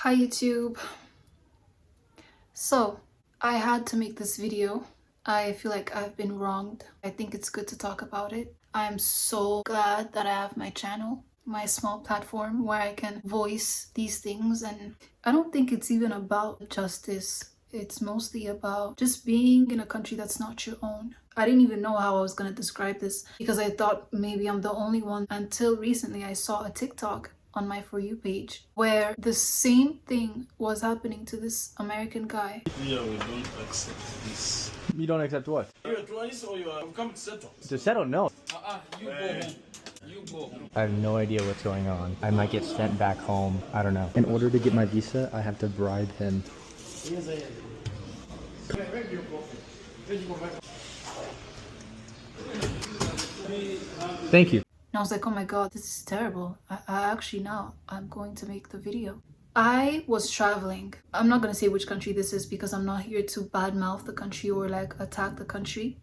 Hi YouTube. So I had to make this video. I feel like I've been wronged. I think it's good to talk about it. I'm so glad that I have my channel, my small platform where I can voice these things, and I don't think it's even about justice. It's mostly about just being in a country that's not your own. I didn't even know how I was going to describe this because I thought maybe I'm the only one until recently I saw a TikTok on my For You page where the same thing was happening to this American guy. Yeah, we don't accept this. You don't accept what? You're a tourist or you have come to settle? To settle? No. You go home. You go home. I have no idea what's going on. I might get sent back home. I don't know. In order to get my visa, I have to bribe him. Thank you. And I was like, oh my god, this is terrible. I'm going to make the video. I was traveling. I'm not going to say which country this is because I'm not here to badmouth the country or like attack the country.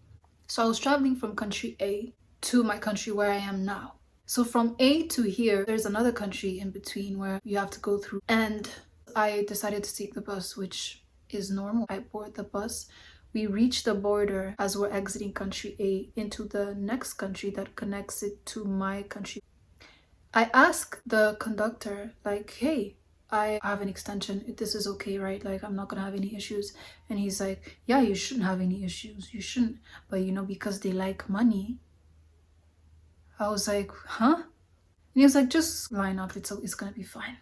So I was traveling from country A to my country where I am now. So from A to here, there's another country in between where you have to go through. And I decided to take the bus, which is normal. I board the bus. We reach the border as we're exiting country A into the next country that connects it to my country. I ask the conductor, like, hey, I have an extension. This is okay, right? Like, I'm not gonna have any issues. And he's like, yeah, you shouldn't have any issues. You shouldn't. But, you know, because they like money. I was like, huh? And he was like, just line up. It's gonna be fine.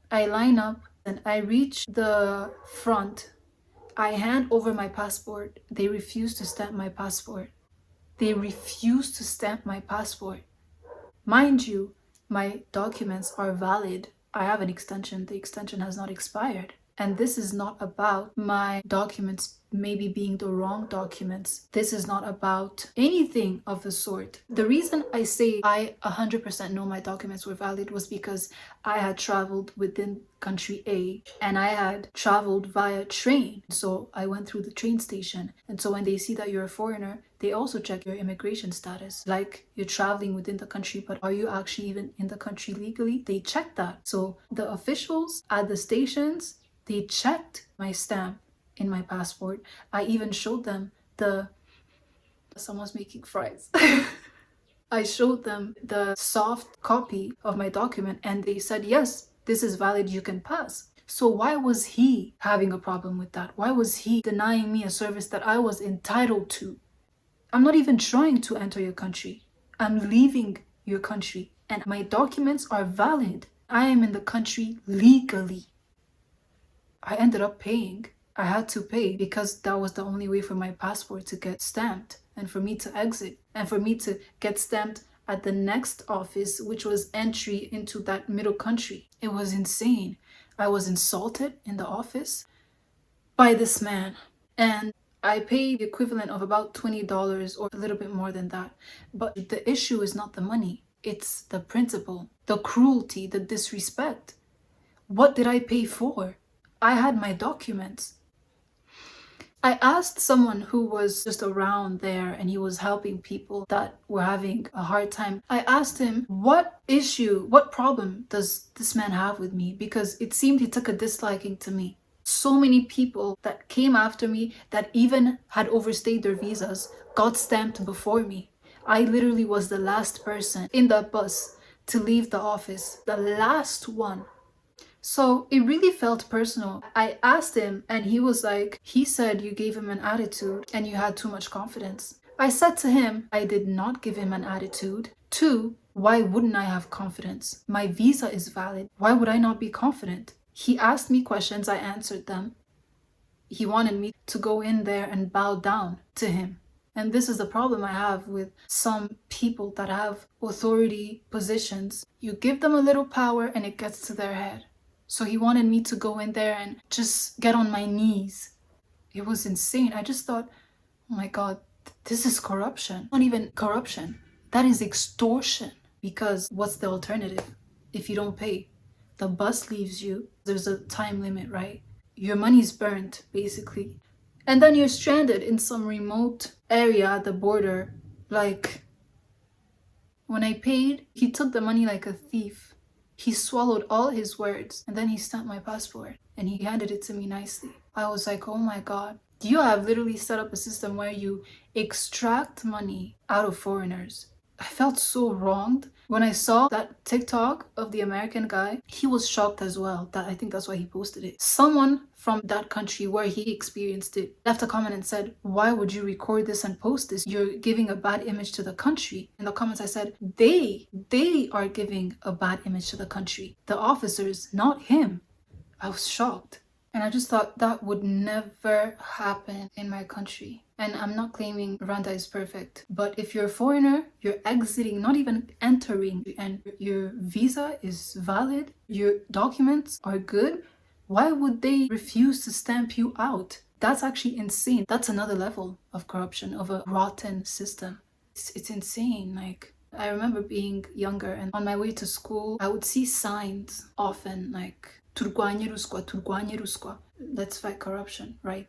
I line up and I reach the front. I hand over my passport. They refuse to stamp my passport. They refuse to stamp my passport. Mind you, my documents are valid. I have an extension. The extension has not expired. And this is not about my documents maybe being the wrong documents. This is not about anything of the sort. The reason I say I 100% know my documents were valid was because I had traveled within country A and I had traveled via train. So I went through the train station. And so when they see that you're a foreigner, they also check your immigration status. Like, you're traveling within the country, but are you actually even in the country legally? They check that. So the officials at the stations, they checked my stamp in my passport. I even showed them someone's making fries. I showed them the soft copy of my document and they said, yes, this is valid, you can pass. So why was he having a problem with that? Why was he denying me a service that I was entitled to? I'm not even trying to enter your country. I'm leaving your country and my documents are valid. I am in the country legally. I ended up paying. I had to pay because that was the only way for my passport to get stamped and for me to exit and for me to get stamped at the next office, which was entry into that middle country. It was insane. I was insulted in the office by this man and I paid the equivalent of about $20 or a little bit more than that. But the issue is not the money. It's the principle, the cruelty, the disrespect. What did I pay for? I had my documents. I asked someone who was just around there and he was helping people that were having a hard time. I asked him, what issue, what problem does this man have with me? Because it seemed he took a disliking to me. So many people that came after me that even had overstayed their visas got stamped before me. I literally was the last person in the bus to leave the office, the last one. So it really felt personal. I asked him and he was like, he said you gave him an attitude and you had too much confidence. I said to him, I did not give him an attitude. 2, why wouldn't I have confidence? My visa is valid. Why would I not be confident? He asked me questions, I answered them. He wanted me to go in there and bow down to him. And this is the problem I have with some people that have authority positions. You give them a little power and it gets to their head. So he wanted me to go in there and just get on my knees. It was insane. I just thought, oh my God, this is corruption. Not even corruption. That is extortion. Because what's the alternative if you don't pay? The bus leaves you. There's a time limit, right? Your money's burnt, basically. And then you're stranded in some remote area at the border. Like, when I paid, he took the money like a thief. He swallowed all his words and then he stamped my passport and he handed it to me nicely. I was like, oh my God. You have literally set up a system where you extract money out of foreigners. I felt so wronged. When I saw that TikTok of the American guy, he was shocked as well. I think that's why he posted it. Someone from that country where he experienced it left a comment and said, why would you record this and post this? You're giving a bad image to the country. In the comments I said, they are giving a bad image to the country. The officers, not him. I was shocked. And I just thought that would never happen in my country. And I'm not claiming Rwanda is perfect, but if you're a foreigner, you're exiting, not even entering, and your visa is valid, your documents are good, why would they refuse to stamp you out? That's actually insane. That's another level of corruption, of a rotten system. It's insane. Like, I remember being younger and on my way to school, I would see signs often like, turwanye ruswa, turwanye ruswa. Let's fight corruption, right?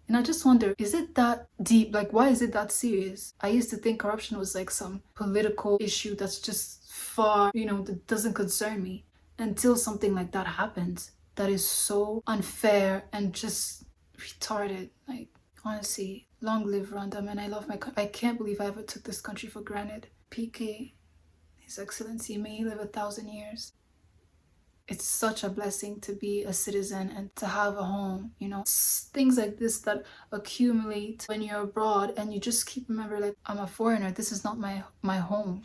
And I just wonder, is it that deep? Like, why is it that serious? I used to think corruption was like some political issue that's just far, that doesn't concern me. Until something like that happens, that is so unfair and just retarded. Like, honestly, long live Rwanda, man. I love my country. I can't believe I ever took this country for granted. PK, His Excellency, may he live 1,000 years. It's such a blessing to be a citizen and to have a home, things like this that accumulate when you're abroad and you just keep remembering, like, I'm a foreigner, this is not my home.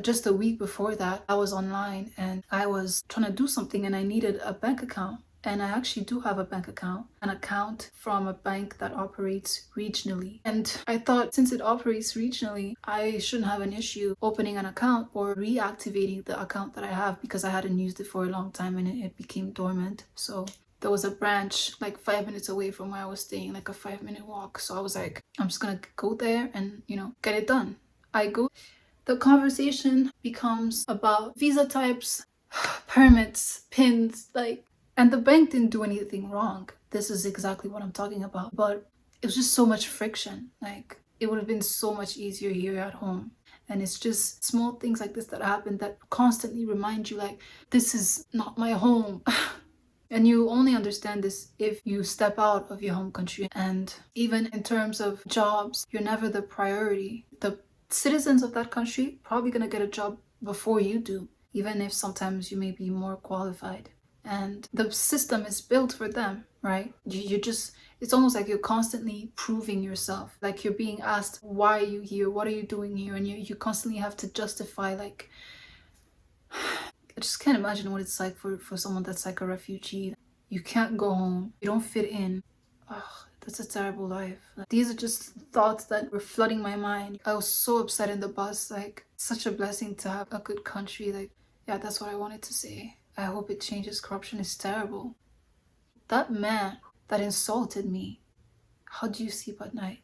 Just a week before that, I was online and I was trying to do something and I needed a bank account. And I actually do have a bank account, an account from a bank that operates regionally. And I thought since it operates regionally, I shouldn't have an issue opening an account or reactivating the account that I have because I hadn't used it for a long time and it became dormant. So there was a branch like 5 minutes away from where I was staying, like a 5-minute walk. So I was like, I'm just gonna go there and, get it done. I go. The conversation becomes about visa types, permits, pins, and the bank didn't do anything wrong. This is exactly what I'm talking about. But it was just so much friction. Like, it would have been so much easier here at home. And it's just small things like this that happen that constantly remind you, like, this is not my home. And you only understand this if you step out of your home country. And even in terms of jobs, you're never the priority. The citizens of that country probably gonna get a job before you do, even if sometimes you may be more qualified. And the system is built for them, right? It's almost like you're constantly proving yourself. Like, you're being asked, why are you here? What are you doing here? And you constantly have to justify, like, I just can't imagine what it's like for someone that's like a refugee. You can't go home. You don't fit in. Ugh, that's a terrible life. Like, these are just thoughts that were flooding my mind. I was so upset in the bus. Like, such a blessing to have a good country. Like, yeah, that's what I wanted to say. I hope it changes. Corruption is terrible. That man that insulted me, how do you sleep at night?